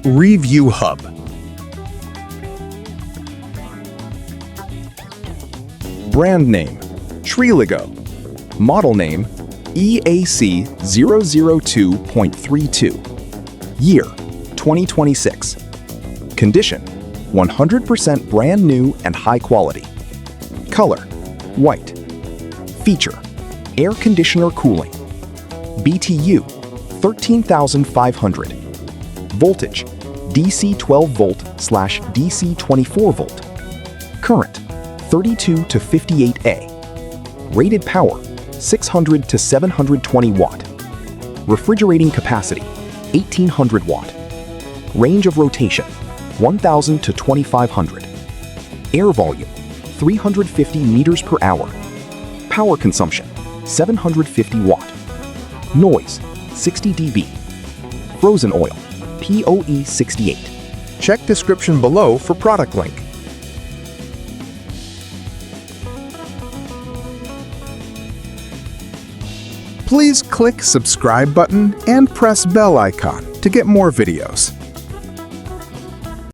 Review Hub. Brand name, Treeligo. Model name, EAC002.32. Year, 2026. Condition, 100% brand new and high quality. Color, white. Feature, air conditioner cooling. BTU, 13,500. Voltage, DC 12 volt/DC 24 volt. Current, 32 to 58A. Rated power, 600 to 720 watt. Refrigerating capacity, 1800 watt. Range of rotation, 1000 to 2500. Air volume, 350 meters per hour. Power consumption, 750 watt. Noise, 60 dB. Frozen oil, POE 68. Check description below for product link. Please click subscribe button and press bell icon to get more videos.